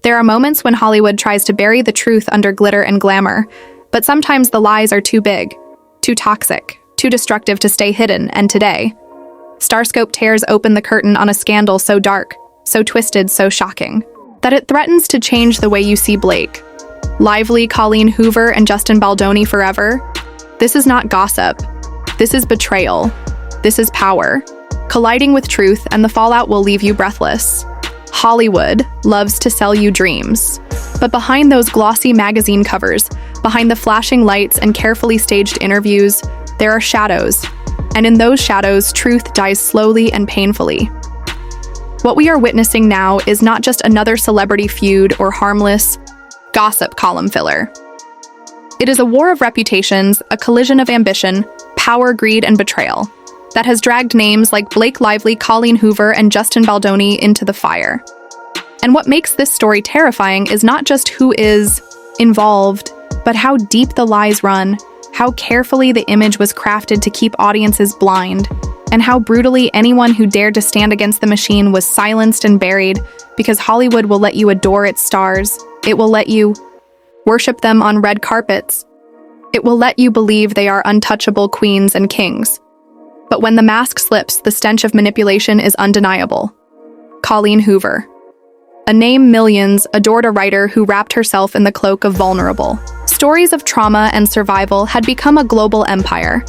There are moments when Hollywood tries to bury the truth under glitter and glamour, but sometimes the lies are too big, too toxic, too destructive to stay hidden, and today, Starscope tears open the curtain on a scandal so dark, so twisted, so shocking, that it threatens to change the way you see Blake Lively, Colleen Hoover, and Justin Baldoni forever. This is not gossip. This is betrayal. This is power, colliding with truth, and the fallout will leave you breathless. Hollywood loves to sell you dreams, but behind those glossy magazine covers, behind the flashing lights and carefully staged interviews, there are shadows, and in those shadows, truth dies slowly and painfully. What we are witnessing now is not just another celebrity feud or harmless gossip column filler. It is a war of reputations, a collision of ambition, power, greed, and betrayal that has dragged names like Blake Lively, Colleen Hoover, and Justin Baldoni into the fire. And what makes this story terrifying is not just who is involved, but how deep the lies run, how carefully the image was crafted to keep audiences blind, and how brutally anyone who dared to stand against the machine was silenced and buried, because Hollywood will let you adore its stars. It will let you worship them on red carpets. It will let you believe they are untouchable queens and kings. But when the mask slips, the stench of manipulation is undeniable. Colleen Hoover. A name millions adored, a writer who wrapped herself in the cloak of vulnerable. Stories of trauma and survival had become a global empire.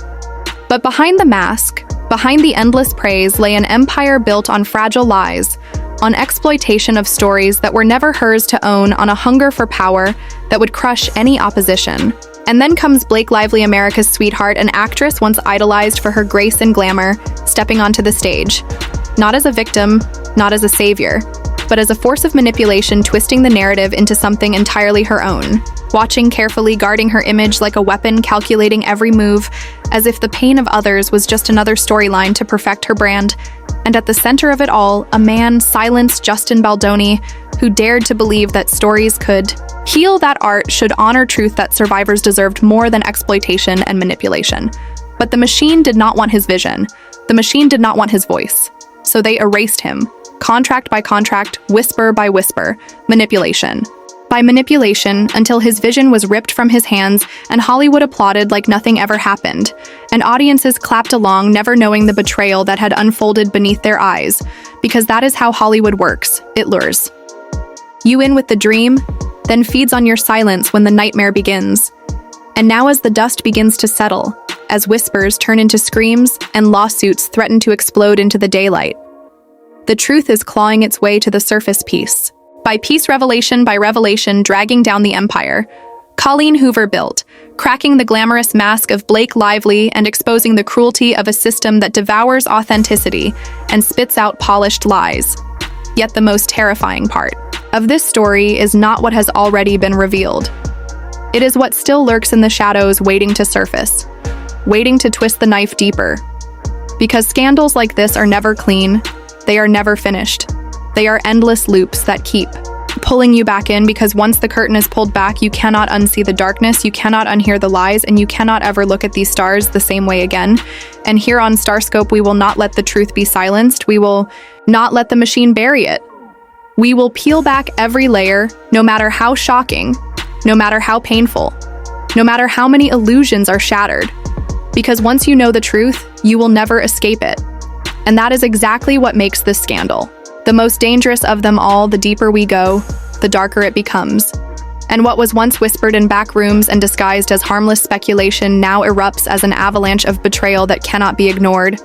But behind the mask, behind the endless praise, lay an empire built on fragile lies, on exploitation of stories that were never hers to own, on a hunger for power that would crush any opposition. And then comes Blake Lively, America's sweetheart, an actress once idolized for her grace and glamour, stepping onto the stage. Not as a victim, not as a savior, but as a force of manipulation, twisting the narrative into something entirely her own. Watching carefully, guarding her image like a weapon, calculating every move, as if the pain of others was just another storyline to perfect her brand. And at the center of it all, a man silenced, Justin Baldoni, who dared to believe that stories could heal, that art should honor truth, that survivors deserved more than exploitation and manipulation. But the machine did not want his vision. The machine did not want his voice. So they erased him, contract by contract, whisper by whisper, manipulation by manipulation, until his vision was ripped from his hands and Hollywood applauded like nothing ever happened, and audiences clapped along, never knowing the betrayal that had unfolded beneath their eyes, because that is how Hollywood works. It lures you in with the dream, then feeds on your silence when the nightmare begins. And now, as the dust begins to settle, as whispers turn into screams and lawsuits threaten to explode into the daylight, the truth is clawing its way to the surface piece by piece, revelation by revelation, dragging down the empire Colleen Hoover built, cracking the glamorous mask of Blake Lively and exposing the cruelty of a system that devours authenticity and spits out polished lies. Yet the most terrifying part of this story is not what has already been revealed. It is what still lurks in the shadows, waiting to surface, waiting to twist the knife deeper. Because scandals like this are never clean, they are never finished. They are endless loops that keep pulling you back in, because once the curtain is pulled back, you cannot unsee the darkness, you cannot unhear the lies, and you cannot ever look at these stars the same way again. And here on Starscope, we will not let the truth be silenced. We will not let the machine bury it. We will peel back every layer, no matter how shocking, no matter how painful, no matter how many illusions are shattered. Because once you know the truth, you will never escape it. And that is exactly what makes this scandal the most dangerous of them all. The deeper we go, the darker it becomes. And what was once whispered in back rooms and disguised as harmless speculation now erupts as an avalanche of betrayal that cannot be ignored.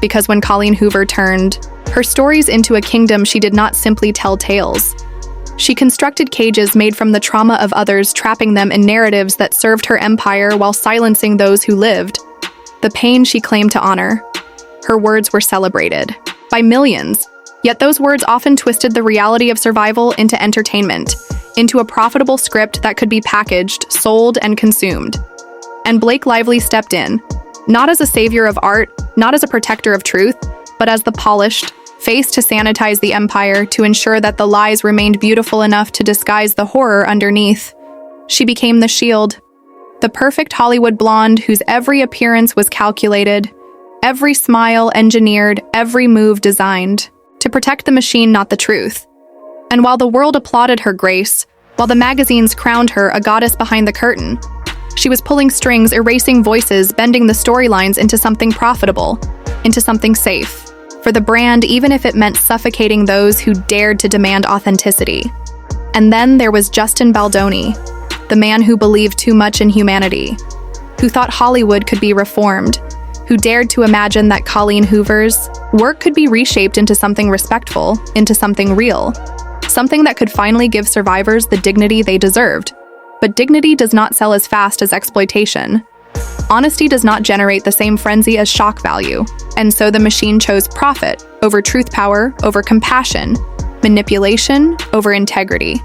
Because when Colleen Hoover turned her stories into a kingdom, she did not simply tell tales. She constructed cages made from the trauma of others, trapping them in narratives that served her empire while silencing those who lived. The pain she claimed to honor, her words were celebrated by millions. Yet those words often twisted the reality of survival into entertainment, into a profitable script that could be packaged, sold, and consumed. And Blake Lively stepped in, not as a savior of art, not as a protector of truth, but as the polished face to sanitize the empire, to ensure that the lies remained beautiful enough to disguise the horror underneath. She became the shield, the perfect Hollywood blonde whose every appearance was calculated, every smile engineered, every move designed to protect the machine, not the truth. And while the world applauded her grace, while the magazines crowned her a goddess behind the curtain, she was pulling strings, erasing voices, bending the storylines into something profitable, into something safe. For the brand, even if it meant suffocating those who dared to demand authenticity. And then there was Justin Baldoni, the man who believed too much in humanity, who thought Hollywood could be reformed, who dared to imagine that Colleen Hoover's work could be reshaped into something respectful, into something real, something that could finally give survivors the dignity they deserved. But dignity does not sell as fast as exploitation. Honesty does not generate the same frenzy as shock value, and so the machine chose profit over truth power, over compassion, manipulation over integrity.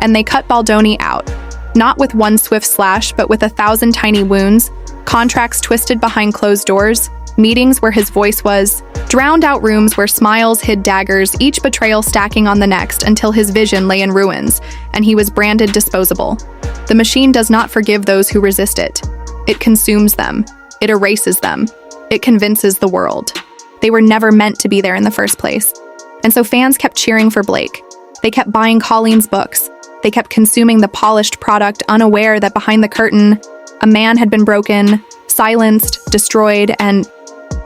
And they cut Baldoni out, not with one swift slash, but with 1,000 tiny wounds, contracts twisted behind closed doors, meetings where his voice was, drowned out rooms where smiles hid daggers, each betrayal stacking on the next until his vision lay in ruins, and he was branded disposable. The machine does not forgive those who resist it. It consumes them. It erases them. It convinces the world. They were never meant to be there in the first place. And so fans kept cheering for Blake. They kept buying Colleen's books. They kept consuming the polished product, unaware that behind the curtain, a man had been broken, silenced, destroyed, and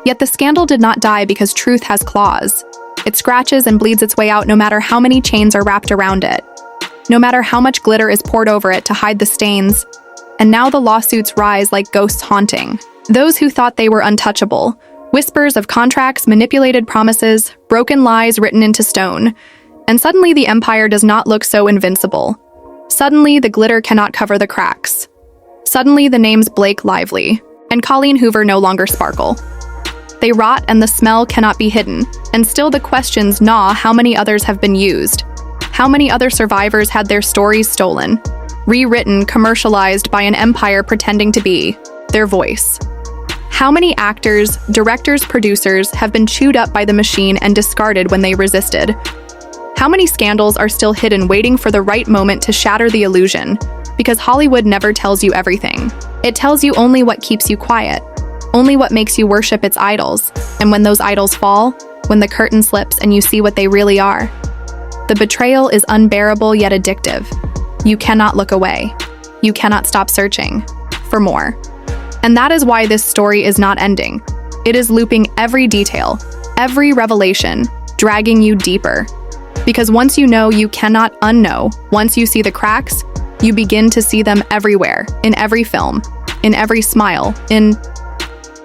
yet the scandal did not die because truth has claws. It scratches and bleeds its way out no matter how many chains are wrapped around it, no matter how much glitter is poured over it to hide the stains. And now the lawsuits rise like ghosts haunting those who thought they were untouchable. Whispers of contracts, manipulated promises, broken lies written into stone. And suddenly the empire does not look so invincible. Suddenly the glitter cannot cover the cracks. Suddenly the names Blake Lively and Colleen Hoover no longer sparkle. They rot and the smell cannot be hidden. And still the questions gnaw: how many others have been used? How many other survivors had their stories stolen, rewritten, commercialized by an empire pretending to be their voice? How many actors, directors, producers have been chewed up by the machine and discarded when they resisted? How many scandals are still hidden, waiting for the right moment to shatter the illusion? Because Hollywood never tells you everything. It tells you only what keeps you quiet, only what makes you worship its idols. And when those idols fall, when the curtain slips and you see what they really are, the betrayal is unbearable yet addictive. You cannot look away. You cannot stop searching for more. And that is why this story is not ending. It is looping every detail, every revelation, dragging you deeper. Because once you know, you cannot unknow. Once you see the cracks, you begin to see them everywhere, in every film, in every smile, in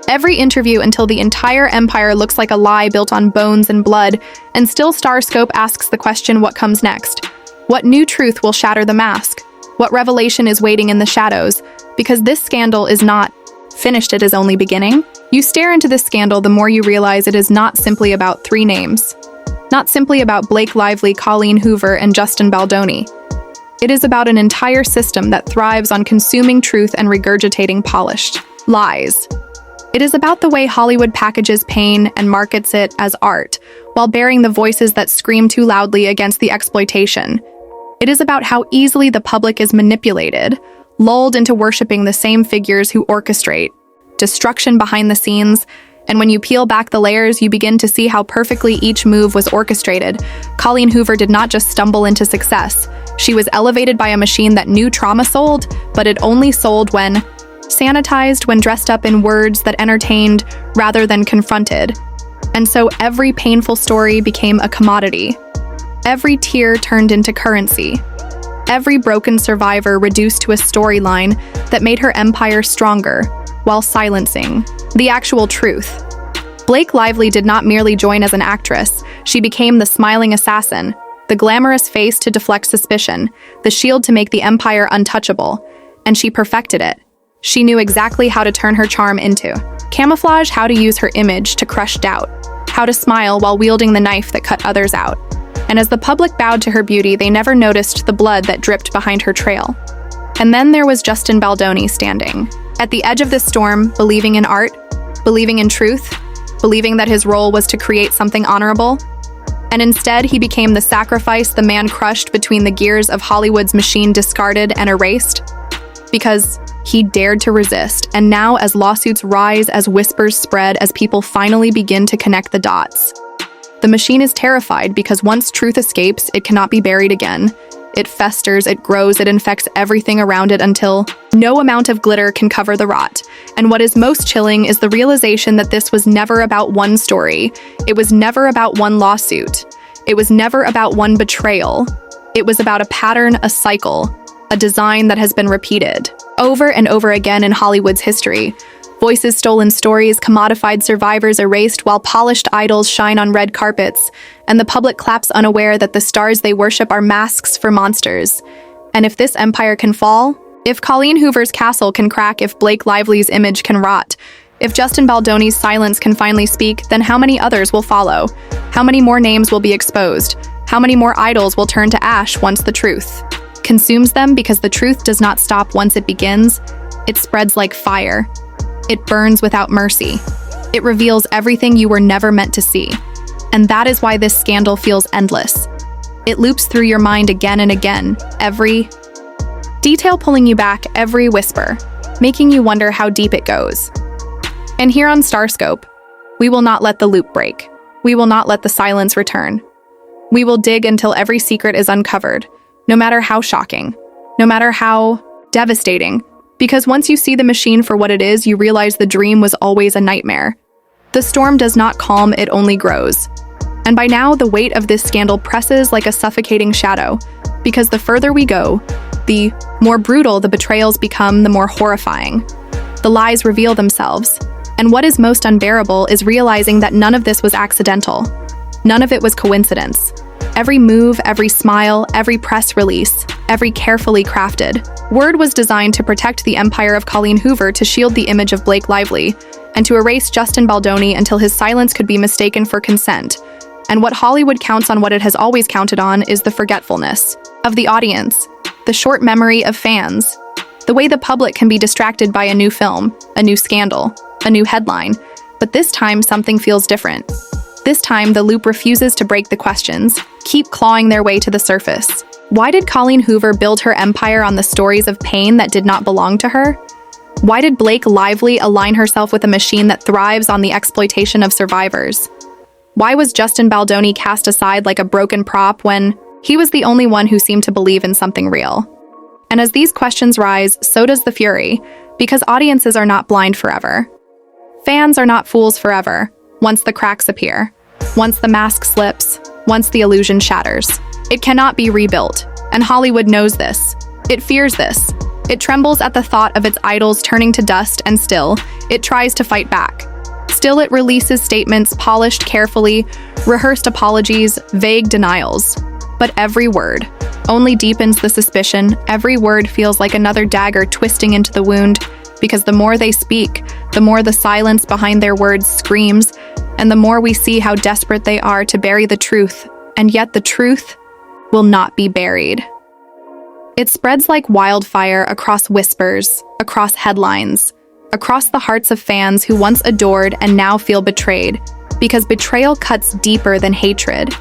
every interview, until the entire empire looks like a lie built on bones and blood. And still Starscope asks the question, what comes next? What new truth will shatter the mask? What revelation is waiting in the shadows? Because this scandal is not finished, it is only beginning. You stare into this scandal, the more you realize it is not simply about three names. Not simply about Blake Lively, Colleen Hoover, and Justin Baldoni. It is about an entire system that thrives on consuming truth and regurgitating polished lies. It is about the way Hollywood packages pain and markets it as art, while bearing the voices that scream too loudly against the exploitation. It is about how easily the public is manipulated, lulled into worshiping the same figures who orchestrate destruction behind the scenes. And when you peel back the layers, you begin to see how perfectly each move was orchestrated. Colleen Hoover did not just stumble into success. She was elevated by a machine that knew trauma sold, but it only sold when sanitized, when dressed up in words that entertained rather than confronted. And so every painful story became a commodity. Every tear turned into currency. Every broken survivor reduced to a storyline that made her empire stronger, while silencing the actual truth. Blake Lively did not merely join as an actress. She became the smiling assassin, the glamorous face to deflect suspicion, the shield to make the empire untouchable. And she perfected it. She knew exactly how to turn her charm into camouflage, how to use her image to crush doubt, how to smile while wielding the knife that cut others out. And as the public bowed to her beauty, they never noticed the blood that dripped behind her trail. And then there was Justin Baldoni standing at the edge of this storm, believing in art, believing in truth, believing that his role was to create something honorable. And instead, he became the sacrifice, the man crushed between the gears of Hollywood's machine, discarded and erased, because he dared to resist. And now, as lawsuits rise, as whispers spread, as people finally begin to connect the dots, The machine is terrified because once truth escapes, it cannot be buried again. It festers, it grows, it infects everything around it until no amount of glitter can cover the rot. And what is most chilling is the realization that this was never about one story. It was never about one lawsuit. It was never about one betrayal. It was about a pattern, a cycle, a design that has been repeated over and over again in Hollywood's history. Voices stolen, stories, commodified survivors erased while polished idols shine on red carpets, and the public claps unaware that the stars they worship are masks for monsters. And if this empire can fall, if Colleen Hoover's castle can crack, if Blake Lively's image can rot, if Justin Baldoni's silence can finally speak, then how many others will follow? How many more names will be exposed? How many more idols will turn to ash once the truth consumes them? Because the truth does not stop once it begins. It spreads like fire. It burns without mercy. It reveals everything you were never meant to see. And that is why this scandal feels endless. It loops through your mind again and again, every detail pulling you back, every whisper, making you wonder how deep it goes. And here on Starscope, we will not let the loop break. We will not let the silence return. We will dig until every secret is uncovered, no matter how shocking, no matter how devastating. Because once you see the machine for what it is, you realize the dream was always a nightmare. The storm does not calm, it only grows. And by now, the weight of this scandal presses like a suffocating shadow. Because the further we go, the more brutal the betrayals become, the more horrifying. The lies reveal themselves. And what is most unbearable is realizing that none of this was accidental. None of it was coincidence. Every move, every smile, every press release, every carefully crafted word was designed to protect the empire of Colleen Hoover, to shield the image of Blake Lively, and to erase Justin Baldoni until his silence could be mistaken for consent. And what Hollywood counts on, what it has always counted on, is the forgetfulness of the audience, the short memory of fans, the way the public can be distracted by a new film, a new scandal, a new headline. But this time, something feels different. This time, the loop refuses to break the questions, keep clawing their way to the surface. Why did Colleen Hoover build her empire on the stories of pain that did not belong to her? Why did Blake Lively align herself with a machine that thrives on the exploitation of survivors? Why was Justin Baldoni cast aside like a broken prop when he was the only one who seemed to believe in something real? And as these questions rise, so does the fury, because audiences are not blind forever. Fans are not fools forever. Once the cracks appear, once the mask slips, once the illusion shatters, it cannot be rebuilt. And Hollywood knows this. It fears this. It trembles at the thought of its idols turning to dust, and still, it tries to fight back. Still, it releases statements, polished carefully, rehearsed apologies, vague denials. But every word only deepens the suspicion. Every word feels like another dagger twisting into the wound, because the more they speak, the more the silence behind their words screams, and the more we see how desperate they are to bury the truth, and yet the truth will not be buried. It spreads like wildfire across whispers, across headlines, across the hearts of fans who once adored and now feel betrayed, because betrayal cuts deeper than hatred.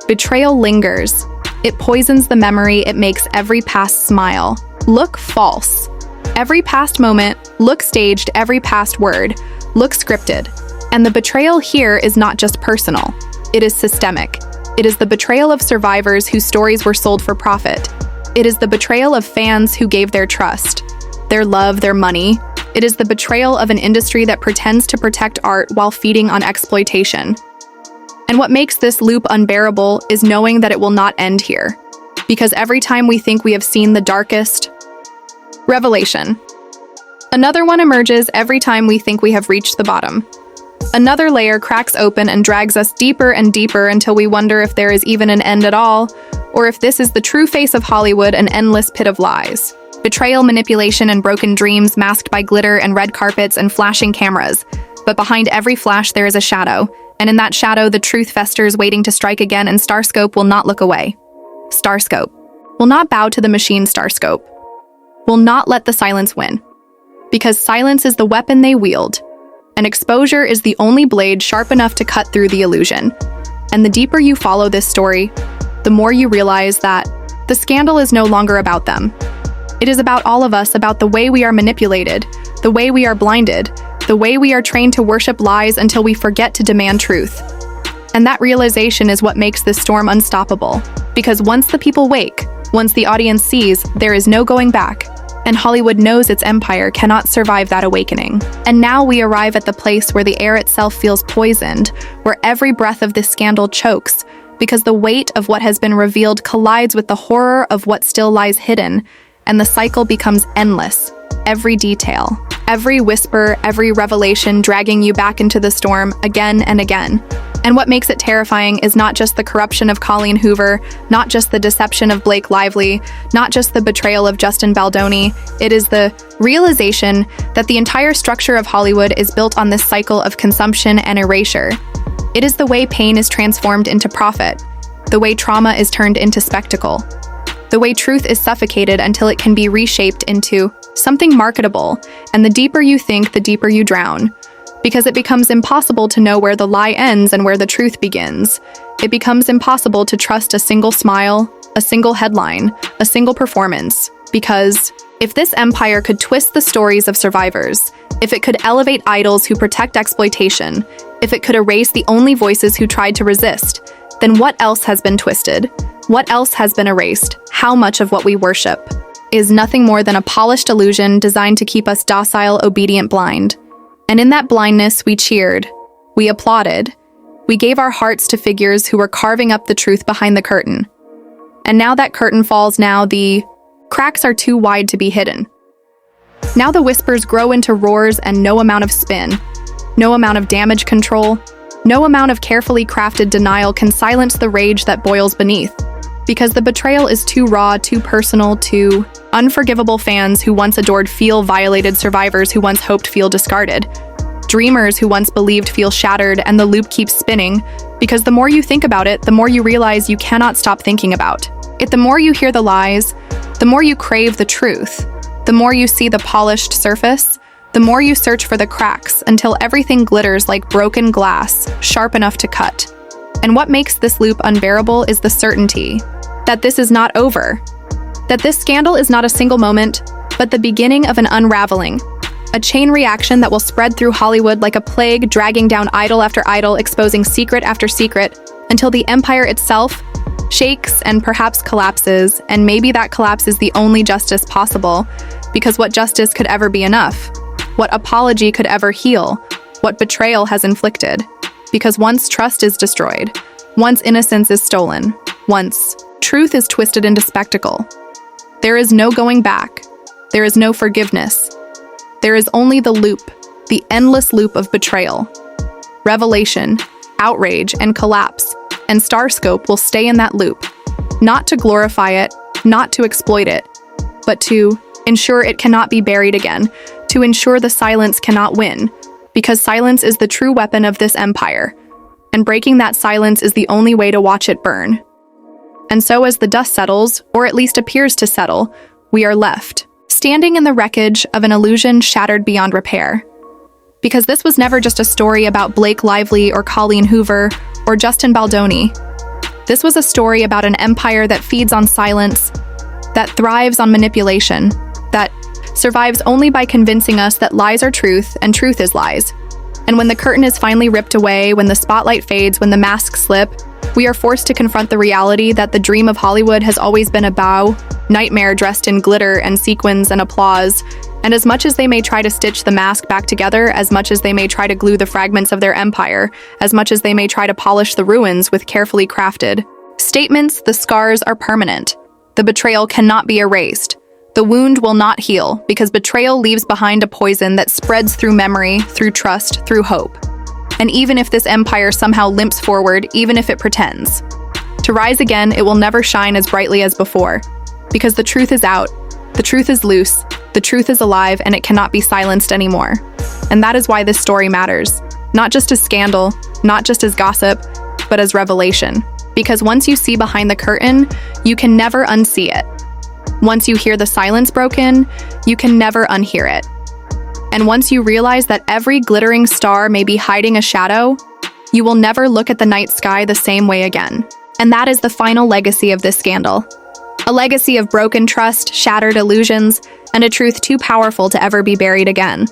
Betrayal lingers. It poisons the memory. It makes every past smile look false. Every past moment look staged. Every past word look scripted. And the betrayal here is not just personal. It is systemic. It is the betrayal of survivors whose stories were sold for profit. It is the betrayal of fans who gave their trust, their love, their money. It is the betrayal of an industry that pretends to protect art while feeding on exploitation. And what makes this loop unbearable is knowing that it will not end here. Because every time we think we have seen the darkest revelation, another one emerges. Every time we think we have reached the bottom, another layer cracks open and drags us deeper and deeper until we wonder if there is even an end at all, or if this is the true face of Hollywood, an endless pit of lies. Betrayal, manipulation, and broken dreams masked by glitter and red carpets and flashing cameras. But behind every flash there is a shadow, and in that shadow the truth festers, waiting to strike again, and Starscope will not look away. Starscope will not bow to the machine. Starscope will not let the silence win. Because silence is the weapon they wield, and exposure is the only blade sharp enough to cut through the illusion. And the deeper you follow this story, the more you realize that the scandal is no longer about them. It is about all of us, about the way we are manipulated, the way we are blinded, the way we are trained to worship lies until we forget to demand truth. And that realization is what makes this storm unstoppable. Because once the people wake, once the audience sees, there is no going back. And Hollywood knows its empire cannot survive that awakening. And now we arrive at the place where the air itself feels poisoned, where every breath of this scandal chokes, because the weight of what has been revealed collides with the horror of what still lies hidden, and the cycle becomes endless. Every detail, every whisper, every revelation dragging you back into the storm again and again. And what makes it terrifying is not just the corruption of Colleen Hoover, not just the deception of Blake Lively, not just the betrayal of Justin Baldoni. It is the realization that the entire structure of Hollywood is built on this cycle of consumption and erasure. It is the way pain is transformed into profit, the way trauma is turned into spectacle, the way truth is suffocated until it can be reshaped into something marketable, and the deeper you think, the deeper you drown. Because it becomes impossible to know where the lie ends and where the truth begins. It becomes impossible to trust a single smile, a single headline, a single performance. Because if this empire could twist the stories of survivors, if it could elevate idols who protect exploitation, if it could erase the only voices who tried to resist, then what else has been twisted? What else has been erased? How much of what we worship is nothing more than a polished illusion designed to keep us docile, obedient, blind? And in that blindness, we cheered, we applauded, we gave our hearts to figures who were carving up the truth behind the curtain. And now that curtain falls, now the cracks are too wide to be hidden. Now the whispers grow into roars, and no amount of spin, no amount of damage control, no amount of carefully crafted denial can silence the rage that boils beneath. Because the betrayal is too raw, too personal, too unforgivable. Fans who once adored feel violated, survivors who once hoped feel discarded, dreamers who once believed feel shattered, and the loop keeps spinning, because the more you think about it, the more you realize you cannot stop thinking about it. The more you hear the lies, the more you crave the truth. The more you see the polished surface, the more you search for the cracks until everything glitters like broken glass, sharp enough to cut. And what makes this loop unbearable is the certainty that this is not over, that this scandal is not a single moment, but the beginning of an unraveling, a chain reaction that will spread through Hollywood like a plague, dragging down idol after idol, exposing secret after secret, until the empire itself shakes and perhaps collapses, and maybe that collapse is the only justice possible, because what justice could ever be enough? What apology could ever heal? What betrayal has inflicted? Because once trust is destroyed, once innocence is stolen, once truth is twisted into spectacle, there is no going back. There is no forgiveness. There is only the loop, the endless loop of betrayal, revelation, outrage, and collapse. And Starscope will stay in that loop, not to glorify it, not to exploit it, but to ensure it cannot be buried again, to ensure the silence cannot win, because silence is the true weapon of this empire, and breaking that silence is the only way to watch it burn. And so as the dust settles, or at least appears to settle, we are left, standing in the wreckage of an illusion shattered beyond repair. Because this was never just a story about Blake Lively or Colleen Hoover or Justin Baldoni. This was a story about an empire that feeds on silence, that thrives on manipulation, that survives only by convincing us that lies are truth and truth is lies. And when the curtain is finally ripped away, when the spotlight fades, when the masks slip, we are forced to confront the reality that the dream of Hollywood has always been a bow, nightmare dressed in glitter and sequins and applause. And as much as they may try to stitch the mask back together, as much as they may try to glue the fragments of their empire, as much as they may try to polish the ruins with carefully crafted statements, the scars are permanent. The betrayal cannot be erased. The wound will not heal, because betrayal leaves behind a poison that spreads through memory, through trust, through hope. And even if this empire somehow limps forward, even if it pretends to rise again, it will never shine as brightly as before, because the truth is out, the truth is loose, the truth is alive, and it cannot be silenced anymore. And that is why this story matters, not just as scandal, not just as gossip, but as revelation. Because once you see behind the curtain, you can never unsee it. Once you hear the silence broken, you can never unhear it. And once you realize that every glittering star may be hiding a shadow, you will never look at the night sky the same way again. And that is the final legacy of this scandal. A legacy of broken trust, shattered illusions, and a truth too powerful to ever be buried again.